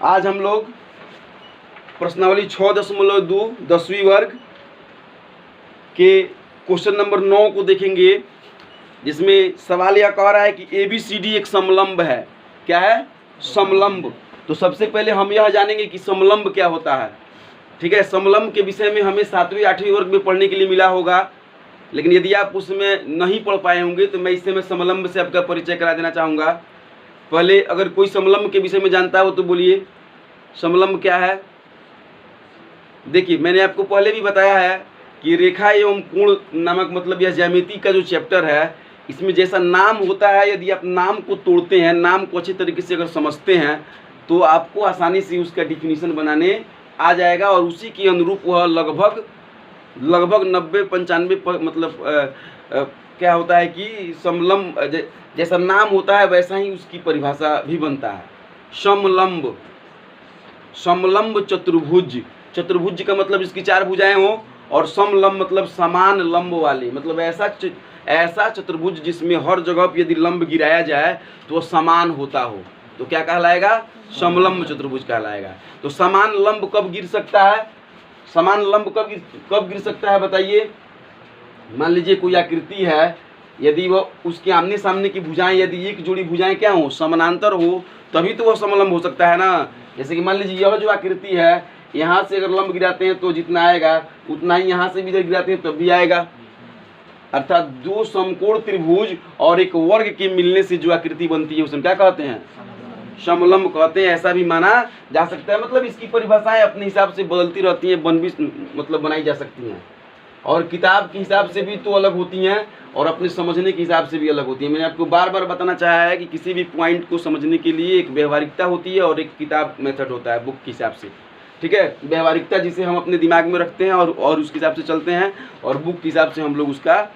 आज हम लोग प्रश्नावली 6.2 10वीं वर्ग के क्वेश्चन नंबर 9 को देखेंगे, जिसमें सवाल यह कह रहा है कि ABCD एक समलंब है। क्या है? समलंब। तो सबसे पहले हम यह जानेंगे कि समलंब क्या होता है। ठीक है, समलंब के विषय में हमें 7वीं 8वीं वर्ग में पढ़ने के लिए मिला होगा, लेकिन यदि आप उसमें नहीं पढ़ पाए होंगे तो मैं इससे समलंब से आपका परिचय करा देना चाहूँगा। पहले अगर कोई समलंब के विषय में जानता हो तो बोलिए, समलंब क्या है? देखिए, मैंने आपको पहले भी बताया है कि रेखा एवं कोण नामक मतलब यह ज्यामिति का जो चैप्टर है, इसमें जैसा नाम होता है, यदि आप नाम को तोड़ते हैं, नाम को अच्छे तरीके से अगर समझते हैं तो आपको आसानी से उसका डिफिनीशन बनाने आ जाएगा और उसी के अनुरूप वह लगभग 90-95 मतलब क्या होता है कि समलंब जैसा नाम होता है वैसा ही उसकी परिभाषा भी बनता है। समलंब, समलंब चतुर्भुज। चतुर्भुज का मतलब इसकी 4 भुजाएं हो, और समलंब मतलब समान लंब वाले, मतलब ऐसा चतुर्भुज जिसमें हर जगह यदि लंब गिराया जाए तो वह समान होता हो, तो क्या कहलाएगा? समलंब चतुर्भुज कहलाएगा। तो समान लंब कब गिर सकता है? समान लंब कब गिर सकता है बताइए? मान लीजिए कोई आकृति है, यदि वह उसके आमने सामने की भुजाएं, यदि एक जोड़ी भुजाएं क्या हो? समानांतर हो, तभी तो वह समलंब हो सकता है ना। जैसे कि मान लीजिए यह जो आकृति है, यहाँ से अगर लंब गिराते हैं तो जितना आएगा उतना ही यहाँ से भी इधर गिराते हैं तब भी आएगा। अर्थात दो समकोण त्रिभुज और एक वर्ग के मिलने से जो आकृति बनती है उसे क्या कहते हैं? समलंब कहते हैं। ऐसा भी माना जा सकता है। मतलब इसकी परिभाषाएं अपने हिसाब से बदलती रहती हैं, मतलब बनाई जा सकती हैं, और किताब के हिसाब से भी तो अलग होती हैं और अपने समझने के हिसाब से भी अलग होती है। मैंने आपको बार बार बताना चाहा है कि किसी भी पॉइंट को समझने के लिए एक व्यवहारिकता होती है और एक किताब मेथड होता है बुक के हिसाब से। ठीक है, व्यवहारिकता जिसे हम अपने दिमाग में रखते हैं और उसके हिसाब से चलते हैं, और बुक के हिसाब से हम लोग उसका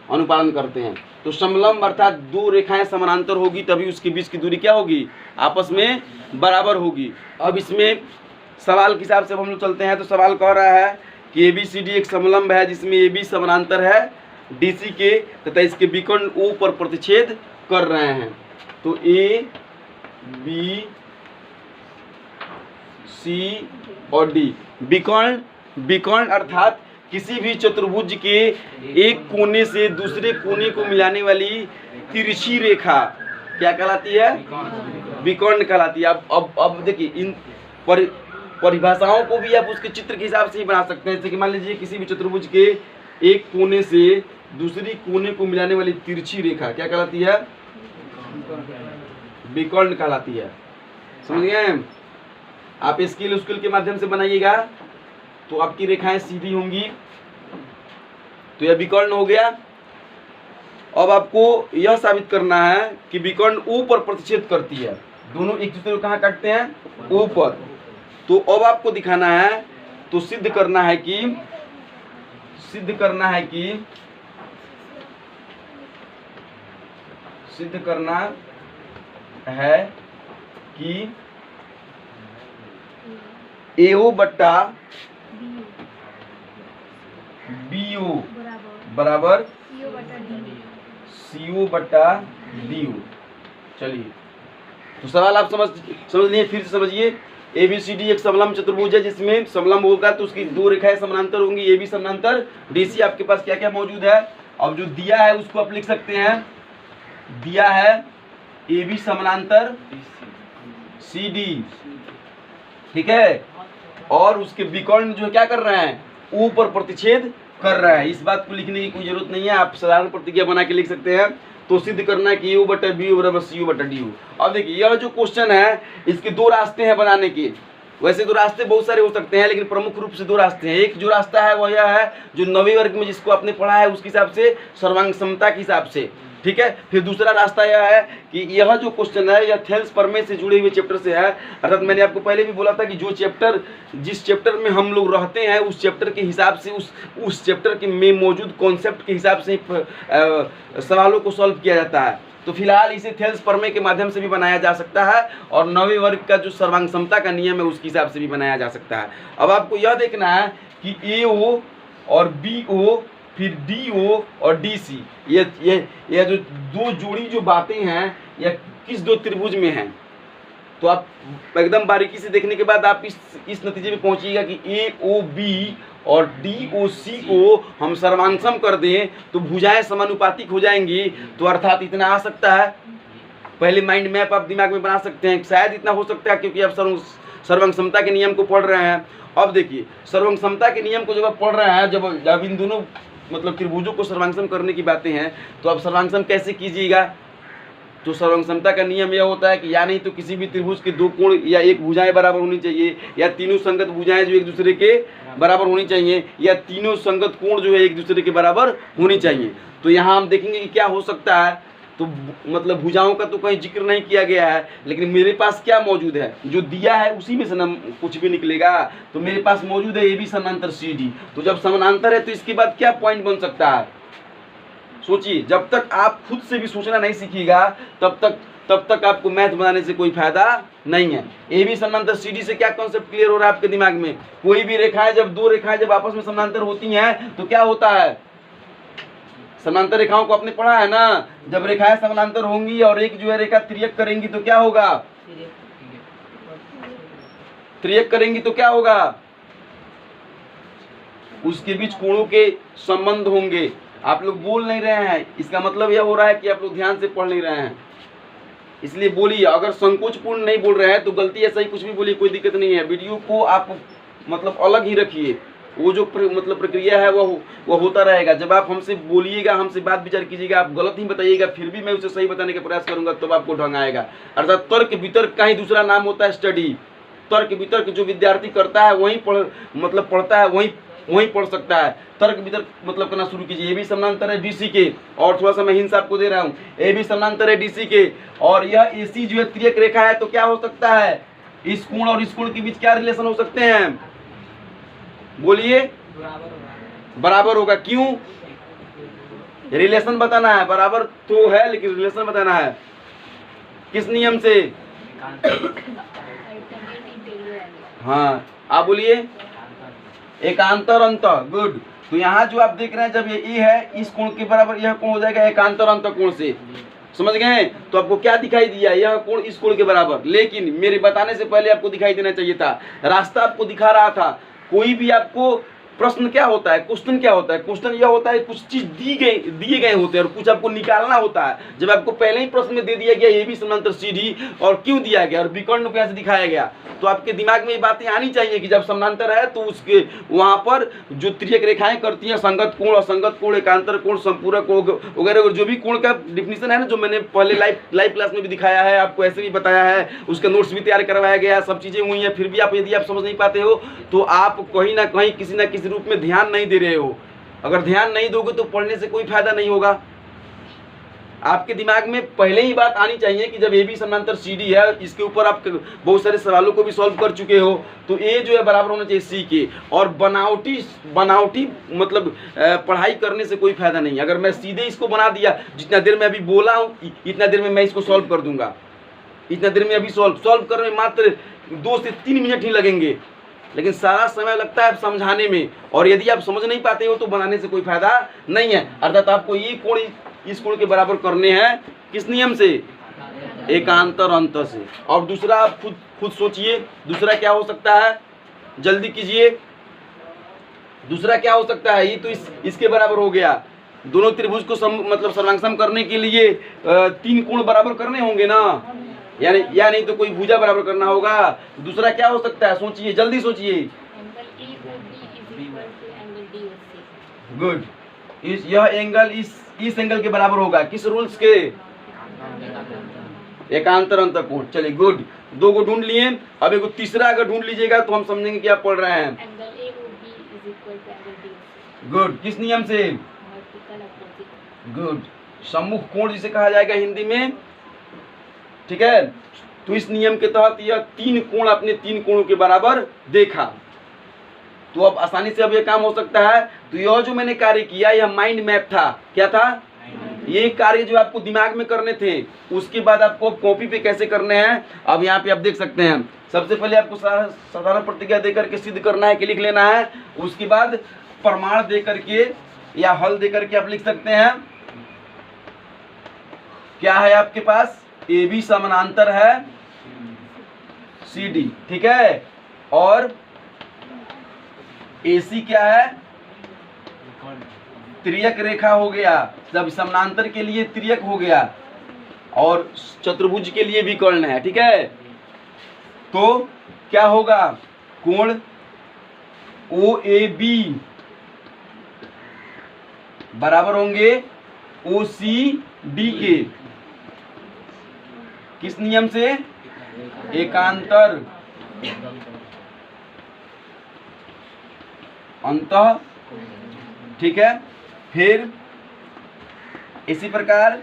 अनुपालन करते हैं। तो समलंब अर्थात दो रेखाएं समानांतर होगी तभी उसके बीच की दूरी क्या होगी? आपस में बराबर होगी। अब इसमें सवाल के हिसाब से हम लोग चलते हैं। तो सवाल कह रहा है कि ABCD एक समलंब है जिसमें AB समानांतर है DC के तथा इसके विकर्ण O पर प्रतिच्छेद कर रहे हैं। तो A, B, C और D विकर्ण अर्थात किसी भी चतुर्भुज के एक कोने से दूसरे कोने को मिलाने वाली तिरछी रेखा क्या कहलाती है? विकर्ण कहलाती है। अब देखिए, इन परिभाषाओं को भी आप उसके चित्र के हिसाब से ही बना सकते हैं। जैसे कि मान लीजिए किसी भी चतुर्भुज के एक कोने से दूसरी कोने को मिलाने वाली तिरछी रेखा क्या कहलाती है? विकर्ण कहलाती है। समझ गए? आप स्केल के माध्यम से बनाइएगा तो आपकी रेखाएं सीधी होंगी, तो यह विकर्ण हो गया। अब आपको यह साबित करना है कि विकर्ण O पर प्रतिच्छेद करती है। दोनों एक दूसरे को कहाँ काटते हैं? O पर। तो अब आपको दिखाना है, तो सिद्ध करना है कि AO बट्टा BO बराबर CO बट्टा DO। चलिए, तो सवाल आप समझ लिए, फिर से समझिए। ABCD एक समलंब चतुर्भुज है जिसमें समलंब होगा तो उसकी दो रेखाएं समानांतर होंगी, AB समानांतर DC। आपके पास क्या क्या मौजूद है? अब जो दिया है उसको आप लिख सकते हैं। दिया है AB समानांतर CD, ठीक है, और उसके विकर्ण जो क्या कर रहे हैं? O पर प्रतिच्छेद कर रहा है। इस बात को लिखने की कोई जरूरत नहीं है, आप साधारण प्रतिज्ञा बना के लिख सकते हैं। तो सिद्ध करना है कि AO बटा BO बराबर CO बटा DO। अब देखिए, यह जो क्वेश्चन है इसके दो रास्ते हैं बनाने के। वैसे तो रास्ते बहुत सारे हो सकते हैं, लेकिन प्रमुख रूप से दो रास्ते हैं। एक जो रास्ता है वह यह है जो 9वीं वर्ग में जिसको आपने पढ़ा है उसके हिसाब से, सर्वांग समता के हिसाब से। ठीक है, फिर दूसरा रास्ता यह है कि यह जो क्वेश्चन है यह थेल्स प्रमेय से जुड़े हुए चैप्टर से है। अर्थात मैंने आपको पहले भी बोला था कि जिस चैप्टर में हम लोग रहते हैं उस चैप्टर के हिसाब से, उस चैप्टर के में मौजूद कॉन्सेप्ट के हिसाब से सवालों को सॉल्व किया जाता है। तो फिलहाल इसे थेल्स प्रमेय के माध्यम से भी बनाया जा सकता है, और 9वीं वर्ग का जो सर्वांग समता का नियम है उसके हिसाब से भी बनाया जा सकता है। अब आपको यह देखना है कि AO और BO फिर DO और DC, ये जो दो जोड़ी जो बातें हैं यह किस दो त्रिभुज में हैं? तो आप एकदम बारीकी से देखने के बाद आप इस नतीजे पे पहुंचिएगा कि ए ओ बी और डी ओ सी को हम सर्वांगसम कर दें तो भुजाएं समानुपातिक हो जाएंगी। तो अर्थात इतना आ सकता है, पहले माइंड मैप आप दिमाग में बना सकते हैं, शायद इतना हो सकता है क्योंकि आप सर्वांग समता के नियम को पढ़ रहे हैं। अब देखिए सर्वांग समता के नियम को जब आप पढ़ रहे हैं, जब इन दोनों मतलब त्रिभुजों को सर्वांगसम करने की बातें हैं, तो आप सर्वांगसम कैसे कीजिएगा? तो सर्वांग समता का नियम यह होता है कि या नहीं तो किसी भी त्रिभुज के दो कोण या एक भुजाएं बराबर होनी चाहिए, या तीनों संगत भुजाएं जो एक दूसरे के बराबर होनी चाहिए, या तीनों संगत कोण जो है एक दूसरे के बराबर होनी चाहिए। तो यहाँ हम देखेंगे कि क्या हो सकता है। तो मतलब भुजाओं का तो कहीं जिक्र नहीं किया गया है, लेकिन मेरे पास क्या मौजूद है, जो दिया है उसी में से ना कुछ भी निकलेगा। तो मेरे पास मौजूद है ए बी समानांतर सी डी। तो जब समानांतर है तो इसके बाद क्या पॉइंट बन सकता है? सोचिए, जब तक आप खुद से भी सोचना नहीं सीखिएगा तब तक आपको मैथ बनाने से कोई फायदा नहीं है। ए बी समानांतर सी डी से क्या कॉन्सेप्ट क्लियर हो रहा है आपके दिमाग में? कोई भी रेखाएं जब दो रेखाएं जब आपस में समानांतर होती हैं तो क्या होता है? समानांतर रेखाओं को आपने पढ़ा है ना, जब रेखाएं समानांतर होंगी और एक जो है रेखा त्रियक करेंगी तो क्या होगा? त्रियक करेंगी तो क्या होगा? उसके बीच कोणों के संबंध होंगे। आप लोग बोल नहीं रहे हैं, इसका मतलब यह हो रहा है कि आप लोग ध्यान से पढ़ नहीं रहे हैं, इसलिए बोलिए। अगर संकोचपूर्ण नहीं बोल रहे हैं तो गलती है, सही कुछ भी बोलिए, कोई दिक्कत नहीं है। वीडियो को आप मतलब अलग ही रखिए, वो जो मतलब प्रक्रिया है वो होता रहेगा। जब आप हमसे बोलिएगा, हमसे बात विचार कीजिएगा, आप गलत ही बताइएगा, फिर भी मैं उसे सही बताने का प्रयास करूंगा, तब आपको ढंग आएगा। अर्थात तर्क वितर्क का ही दूसरा नाम होता है स्टडी। तर्क वितर्क जो विद्यार्थी करता है वही पढ़ता है, वही पढ़ सकता है। तर्क वितर्क मतलब करना शुरू कीजिए। ए बी समानांतर है डीसी के, और थोड़ा सा मैं हिंस आपको दे रहा हूँ, ए बी समानांतर है डीसी के, और यह एसी जो है त्रियक रेखा है, तो क्या हो सकता है? इस कोण और इस कोण के बीच क्या रिलेशन हो सकते हैं? बोलिए। बराबर होगा। क्यों? रिलेशन बताना है। बराबर तो है लेकिन रिलेशन बताना है। किस नियम से? हाँ, आप बोलिए। एकांतर अंत। गुड। तो यहाँ जो आप देख रहे हैं, जब ये ए है, इस कोण के बराबर यह कोण हो जाएगा एकांतर अंत कोण से। समझ गए? तो आपको क्या दिखाई दिया? यह कोण इस कोण के बराबर। लेकिन मेरे बताने से पहले आपको दिखाई देना चाहिए था, रास्ता आपको दिखा रहा था। कोई भी आपको प्रश्न क्या होता है, क्वेश्चन क्या होता है? क्वेश्चन यह होता है कुछ चीज दिए गए होते हैं और कुछ आपको निकालना होता है। जब आपको पहले ही प्रश्न में दे दिया गया ए बी समानांतर सी डी, और क्यों दिया गया और विकर्ण को कैसे दिखाया गया, तो आपके दिमाग में ये बातें आनी चाहिए कि जब समानांतर है तो उसके वहाँ पर जो त्रियक रेखाएं करती हैं, संगत कोण, असंगत कोण, एकांतर कोण, संपूरक कोण वगैरह, जो भी कोण का डिफिनीशन है ना, जो मैंने पहले लाइव क्लास में भी दिखाया है, आपको ऐसे भी बताया है, उसका नोट्स भी तैयार करवाया गया है, सब चीजें हुई हैं। फिर भी यदि आप समझ नहीं पाते हो तो आप कहीं ना कहीं किसी न किसी रूप में ध्यान नहीं दे रहे हो। अगर ध्यान नहीं दोगे तो पढ़ने से कोई फायदा नहीं होगा। आपके दिमाग में पहले ही बात आनी चाहिए कि जब ए बी समानांतर सी डी है, इसके ऊपर आप बहुत सारे सवालों को भी सॉल्व कर चुके हो, तो ए जो है बराबर होना चाहिए सी के। और बनावटी मतलब पढ़ाई करने से कोई फायदा नहीं। अगर मैं सीधे इसको बना दिया, जितना देर में अभी बोला हूँ इतना देर में मैं इसको सॉल्व कर दूंगा, इतना देर में अभी सॉल्व करने में मात्र 2 से 3 मिनट ही लगेंगे, लेकिन सारा समय लगता है समझाने में। और यदि आप समझ नहीं पाते हो तो बनाने से कोई फायदा नहीं है। अर्थात आपको ये कोण इस कोण के बराबर करने हैं, किस नियम से? एकांतर अंत से। और दूसरा आप खुद सोचिए, दूसरा क्या हो सकता है? जल्दी कीजिए, दूसरा क्या हो सकता है? ये तो इसके बराबर हो गया। दोनों त्रिभुज को मतलब सर्वांगसम करने के लिए 3 कोण बराबर करने होंगे ना, यानी या नहीं तो कोई भुजा बराबर करना होगा। दूसरा क्या हो सकता है? सोचिए, जल्दी सोचिए। गुड। यह एंगल इस एंगल के बराबर होगा। किस रूल्स के? एकांतर अंत कोण। चलिए गुड, 2 को ढूंढ लिए। अब एक तीसरा अगर ढूंढ लीजिएगा तो हम समझेंगे कि आप पढ़ रहे हैं। गुड। किस नियम से? गुड। सम्मुख कोण जिसे कहा जाएगा हिंदी में, ठीक है। तो इस नियम के तहत यह 3 कोण अपने 3 कोणों के बराबर देखा, तो अब आसानी से अब यह काम हो सकता है। तो यह जो मैंने कार्य किया यह माइंड मैप था। क्या था? ये कार्य जो आपको दिमाग में करने थे, उसके बाद आपको कॉपी पे कैसे करने हैं अब यहाँ पे आप देख सकते हैं। सबसे पहले आपको साधारण प्रतिज्ञा देकर के सिद्ध करना है कि लिख लेना है। उसके बाद प्रमाण दे करके या हल दे करके आप लिख सकते हैं। क्या है आपके पास? ए बी समानांतर है सी डी, ठीक है। और ए सी क्या है, त्रियक रेखा हो गया, जब समानांतर के लिए त्रियक हो गया और चतुर्भुज के लिए विकर्ण है, ठीक है। तो क्या होगा, कोण ओ ए बी बराबर होंगे ओ सी डी के, किस नियम से, एकांतर अंतः, ठीक है। फिर इसी प्रकार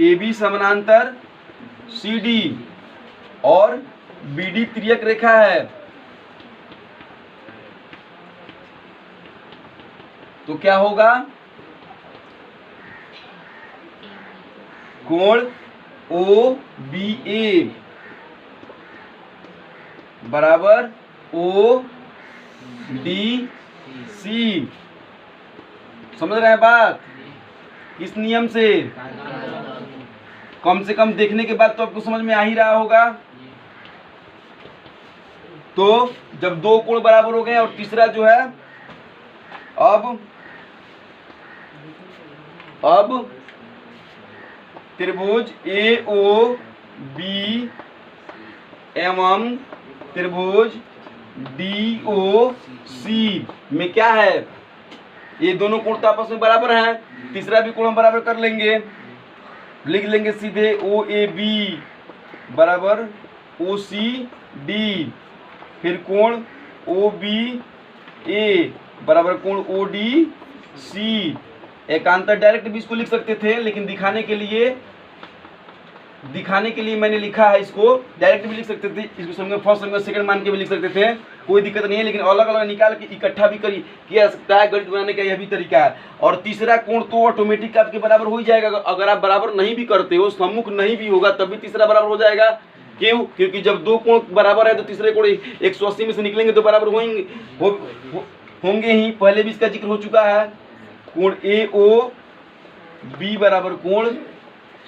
ए बी समानांतर सी डी और बी डी त्रियक रेखा है, तो क्या होगा, कोण ओ बी ए बराबर ओ डी सी। समझ रहे हैं बात, किस नियम से, कम से कम देखने के बाद तो आपको समझ में आ ही रहा होगा। तो जब दो कोण बराबर हो गए और तीसरा जो है, अब त्रिभुज ए ओ बी एवं त्रिभुज डी ओ सी में क्या है, ये दोनों कोण तो आपस में बराबर हैं, तीसरा भी कोण हम बराबर कर लेंगे, लिख लेंगे सीधे ओ ए बी बराबर ओ सी डी, फिर कोण ओ बी ए बराबर कोण ओ डी सी। एकांतर डायरेक्ट भी इसको लिख सकते थे, लेकिन दिखाने के लिए मैंने लिखा है, इसको डायरेक्ट भी लिख सकते थे, इसको समझ फर्स्ट समझ सेकंड मान के भी लिख सकते थे, कोई दिक्कत नहीं है, लेकिन अलग अलग निकाल के इकट्ठा भी किया सकता है, गणित बनाने का यह भी तरीका है। और तीसरा कोण तो ऑटोमेटिक आपके बराबर हो ही जाएगा, अगर आप बराबर नहीं भी करते हो, सम्मुख नहीं भी होगा तब भी तीसरा बराबर हो जाएगा। क्यों, क्योंकि जब दो कोण बराबर है तो तीसरे कोण 180 में से निकलेंगे तो बराबर होंगे ही, पहले भी इसका जिक्र हो चुका है। कोण ए ओ बी बराबर कोण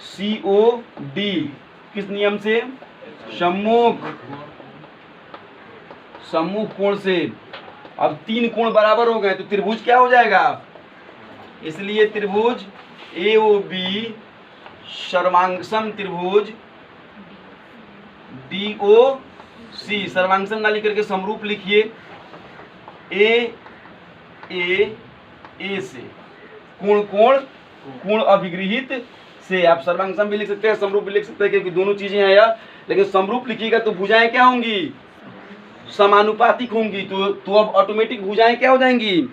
सी ओ डी, किस नियम से, सम्मुख कोण से। अब तीन कोण बराबर हो गए तो त्रिभुज क्या हो जाएगा, इसलिए त्रिभुज ए ओ बी सर्वांगसम त्रिभुज डी ओ सी, सर्वांगसम ना लिख करके समरूप लिखिए, ए से कोण अभिगृहित से, आप सर्वांगसम भी लिख सकते हैं, समरूप भी लिख सकते हैं, क्योंकि दोनों चीजें हैं यार, लेकिन समरूप लिखिएगा तो भुजाएं क्या होंगी, समानुपातिक होंगी, तो अब ऑटोमेटिक भुजाएं क्या हो जाएंगी,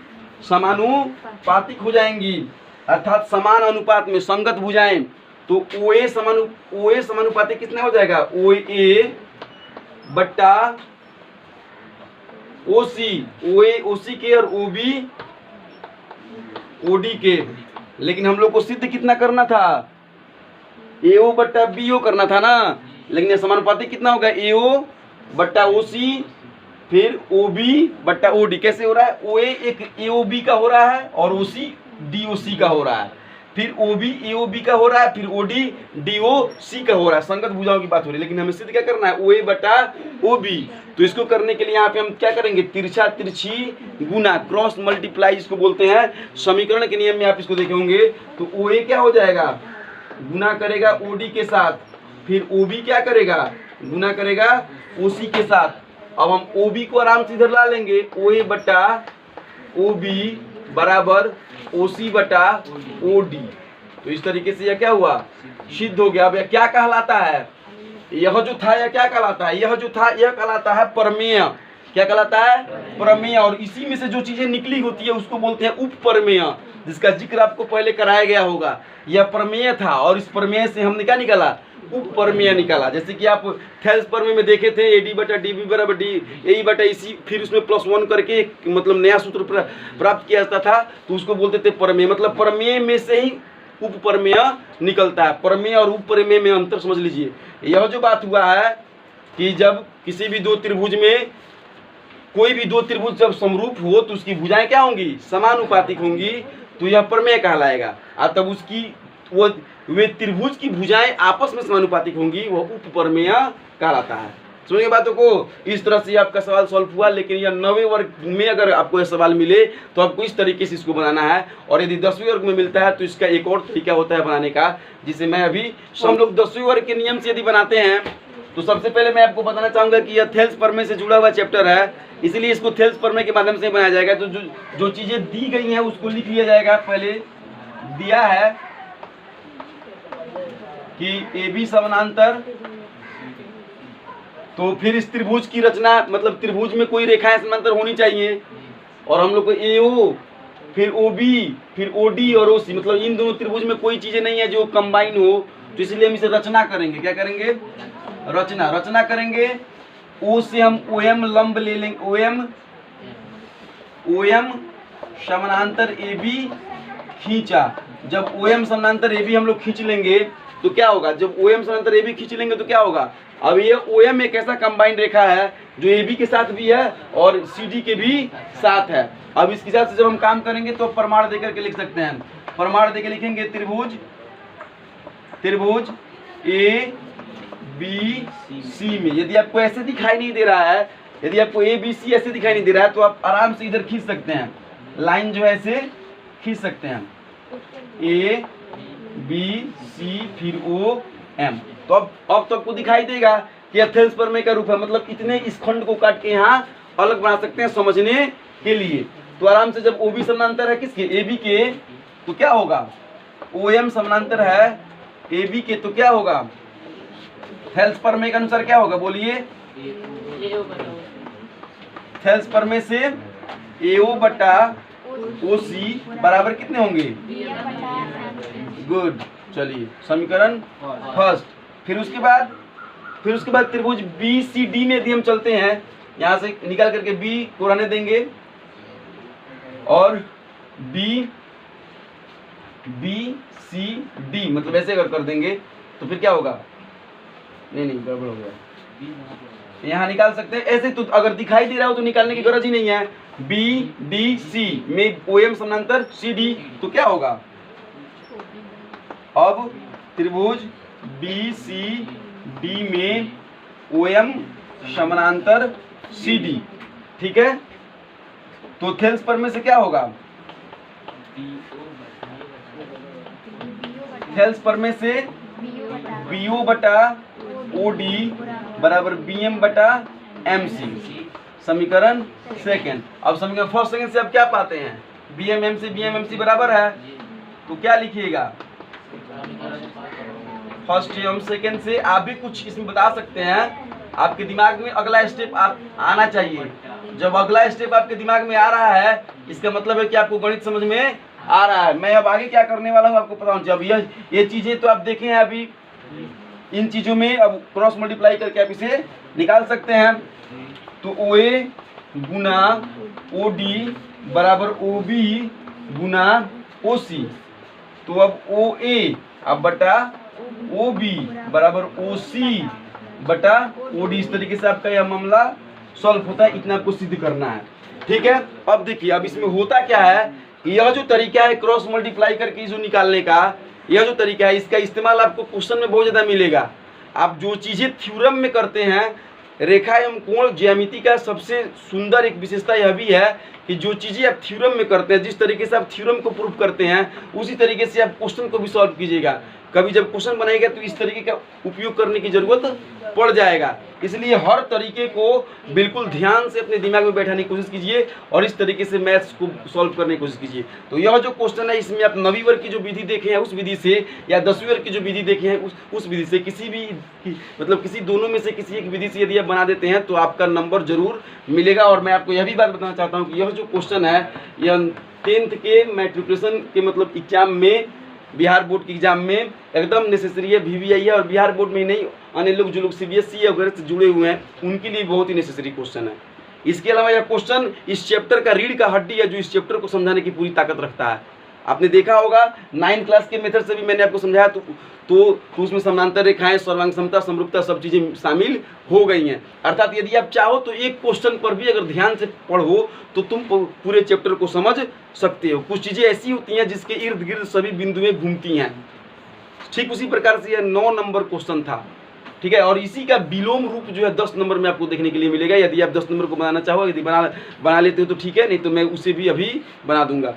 समानुपातिक हो जाएंगी, अर्थात समान अनुपात में संगत भुजाएं। तो ओ ए समानुपातिक कितना हो जाएगा, ओ ए बट्टा ओ सी, ओ ए ओ सी के और ओ बी ओ डी के, लेकिन हम लोग को सिद्ध कितना करना था, ए ओ बट्टा बी ओ करना था ना, लेकिन समानुपातिक कितना होगा, ए ओ बट्टा ओ सी फिर ओ बी बट्टा ओ डी। कैसे हो रहा है, ओ ए एक ए ओ बी का हो रहा है और ओ सी डी ओ सी का हो रहा है, फिर ओ बी ए ओ बी का हो रहा है, फिर ओ डी डी ओ सी का हो रहा है, संगत भुजाओं की बात हो रही है। लेकिन हमें सिद्ध क्या करना है, ओ ए बटा ओ बी। तो इसको करने के लिए यहाँ पे हम क्या करेंगे, तिरछा तिरछी गुना, क्रॉस मल्टीप्लाई इसको बोलते हैं, समीकरण के नियम में आप इसको देखे होंगे। तो ओ ए क्या हो जाएगा, गुना करेगा ओ डी के साथ, फिर ओ बी क्या करेगा, गुना करेगा ओ सी के साथ। अब हम ओ बी को आराम से इधर ला लेंगे, ओ ए बटा ओ बी बराबर ओ सी बटा ओ डी। तो इस तरीके से यह क्या हुआ, सिद्ध हो गया। अब यह क्या कहलाता है, यह जो था यह क्या कहलाता है, यह जो था यह कहलाता है प्रमेय। क्या कहलाता है, प्रमेय। और इसी में से जो चीजें निकली होती है उसको बोलते हैं उप प्रमेय, जिसका जिक्र आपको पहले कराया गया होगा। यह प्रमेय था और इस प्रमेय से हमने क्या निकाला, उप प्रमेय निकाला। जैसे कि आप थेल्स प्रमेय में देखे थे, ए डी बटा डी बी बराबर डी ए बटा इसी, फिर उसमें +1 करके मतलब नया सूत्र प्राप्त किया जाता था, तो उसको बोलते थे प्रमेय। मतलब प्रमेय में से ही उप प्रमेय निकलता है। प्रमेय और उप प्रमेय में अंतर समझ लीजिए। यह जो बात हुआ है कि जब किसी भी दो त्रिभुज में, कोई भी दो त्रिभुज जब समरूप हो तो उसकी भुजाएं क्या होंगी, समानुपातिक होंगी, तो यह प्रमेय कहलाएगा। और तब उसकी वे त्रिभुज की भुजाएं आपस में समानुपातिक होंगी, वह उप प्रमेय कहलाता है। समझ गए बातों को। इस तरह से आपका सवाल सॉल्व हुआ। लेकिन यह 9वें वर्ग में अगर आपको यह सवाल मिले तो आपको इस तरीके से इसको बनाना है, और यदि 10वीं वर्ग में मिलता है तो इसका एक और तरीका होता है बनाने का, जिसे मैं अभी हम लोग 10वीं वर्ग के नियम से यदि बनाते हैं तो सबसे पहले मैं आपको बताना चाहूंगा कि यह थेल्स प्रमेय से जुड़ा हुआ चैप्टर है, इसलिए इसको थेल्स प्रमेय के माध्यम से बनाया जाएगा। तो जो चीजें दी गई हैं उसको लिख लिया जाएगा। पहले दिया है कि ए बी समानांतर, तो फिर इस त्रिभुज की रचना, मतलब त्रिभुज में कोई रेखाएं समानांतर होनी चाहिए, और हम लोग को AO, फिर OB, फिर OD और OC, मतलब इन दोनों त्रिभुज में कोई चीजें नहीं है जो कंबाइन हो, तो इसलिए हम इसे रचना करेंगे। क्या करेंगे? रचना करेंगे। O से हम OM लंब ले लेंगे, OM समानांतर AB खींचा। जब OM समानांतर AB हम लोग खींच लेंगे तो क्या होगा? जब OM समानांतर AB खींच लेंगे तो क्या होगा? अब ये OM एक ऐसा कंबाइंड रेखा है जो AB के साथ भी है और CD के भी साथ है। अब इसके साथ से जब हम काम करेंगे तो प्रमाण देकर के लिख सकते हैं। प्रमाण देकर लिखेंगे त्रिभुज ABC में यदि आपको ऐसे दिखाई नहीं दे रहा है, यदि आपको ABC ऐसे दिखाई नहीं दे रहा है तो आप आराम से इधर खींच सकते हैं, लाइन जो है ऐसे खींच सकते हैं, ABC फिर OM। तो अब तो आपको दिखाई देगा कि थेल्स प्रमेय का रूप है, मतलब इतने इस खंड को काट के यहाँ अलग बना सकते हैं समझने के लिए। तो आराम से जब OB समानांतर है किसके? AB के, तो क्या होगा? OM समानांतर है AB के, तो क्या होगा? थेल्स प्रमेय के अनुसार क्या होगा? बोलिए। थेल्स प्रमेय से AO बटा OC बराबर कितने होंगे? गुड। चलिए समीकरण फर्स्ट। फिर उसके बाद त्रिभुज BCD में यदि हम चलते हैं, यहाँ से निकाल करके B को रहने देंगे और BCD मतलब ऐसे अगर कर देंगे तो फिर क्या होगा? नहीं गड़बड़ हो गया। यहाँ निकाल सकते हैं ऐसे, तो अगर दिखाई दे रहा हो तो निकालने की गरज ही नहीं है। BDC में OM समानांतर CD, तो क्या होगा? अब त्रिभुज BCD में OM समानांतर CD, ठीक है। तो थेल्स प्रमेय से क्या होगा? थेल्स प्रमेय से BO बटा OD बराबर BM बटा MC, समीकरण सेकंड। अब समीकरण फर्स्ट सेकंड से अब क्या पाते हैं? BM MC बराबर है, तो क्या लिखिएगा? फर्स्ट एवं सेकंड से आप भी कुछ इसमें बता सकते हैं। आपके दिमाग में अगला स्टेप आना चाहिए। जब अगला स्टेप आपके दिमाग में आ रहा है, इसका मतलब है कि आपको गणित समझ में आ रहा है। मैं अब आगे क्या करने वाला हूँ आपको पता होना चाहिए। अब ये चीजें तो आप देखें हैं, अभी इन चीजों में अब क्रॉस मल्टीप्लाई करके आप इसे निकाल सकते हैं। तो OA गुना OD बराबर OB गुना OC, तो अब OA अब बटा OB बराबर OC बटा OD। इस तरीके से आपका यह मामला सॉल्व होता है। इतना आपको सिद्ध करना है, ठीक है। अब देखिए, अब इसमें होता क्या है, यह जो तरीका है क्रॉस मल्टीप्लाई करके जो निकालने का, यह जो तरीका है, इसका इस्तेमाल आपको क्वेश्चन में बहुत ज़्यादा मिलेगा। आप जो चीज़ें थ्योरम में करते हैं, रेखा एवं कोण ज्यामिति का सबसे सुंदर एक विशेषता यह भी है कि जो चीज़ें आप थ्योरम में करते हैं, जिस तरीके से आप थ्योरम को प्रूव करते हैं, उसी तरीके से आप क्वेश्चन को भी सॉल्व कीजिएगा। कभी जब क्वेश्चन बनाएगा तो इस तरीके का उपयोग करने की जरूरत पड़ जाएगा। इसलिए हर तरीके को बिल्कुल ध्यान से अपने दिमाग में बैठाने की कोशिश कीजिए और इस तरीके से मैथ्स को सॉल्व करने की कोशिश कीजिए। तो यह जो क्वेश्चन है, इसमें आप 9वीं वर्ग की जो विधि देखे हैं उस विधि से, या 10वीं वर्ग की जो विधि देखे हैं उस विधि से, किसी भी मतलब किसी दोनों में से किसी एक विधि से यदि आप बना देते हैं तो आपका नंबर जरूर मिलेगा। और मैं आपको यह भी बात बताना चाहता हूँ कि यह जो क्वेश्चन है, यह 10th के मैट्रिकुलेशन के मतलब एग्जाम में, बिहार बोर्ड के एग्जाम में एकदम नेसेसरी है। VVI है, और बिहार बोर्ड में ही नहीं, अन्य लोग जो लोग CBSE वगैरह से जुड़े हुए हैं उनके लिए बहुत ही नेसेसरी क्वेश्चन है। इसके अलावा यह क्वेश्चन इस चैप्टर का रीढ़ का हड्डी है, जो इस चैप्टर को समझाने की पूरी ताकत रखता है। आपने देखा होगा 9th क्लास के मेथड से भी मैंने आपको समझाया, तो उसमें समानांतर रेखाएं, सर्वांग समता, समरूपता सब चीज़ें शामिल हो गई हैं। अर्थात यदि आप चाहो तो एक क्वेश्चन पर भी अगर ध्यान से पढ़ो तो तुम पूरे चैप्टर को समझ सकते हो। कुछ चीज़ें ऐसी होती हैं जिसके इर्द गिर्द सभी बिंदुएं घूमती हैं। ठीक उसी प्रकार से यह 9 नंबर क्वेश्चन था। ठीक है। और इसी का विलोम रूप जो है 10 नंबर में आपको देखने के लिए मिलेगा। यदि आप 10 नंबर को बनाना चाहो, यदि बना लेते हो तो ठीक है, नहीं तो मैं उसे भी अभी बना दूंगा।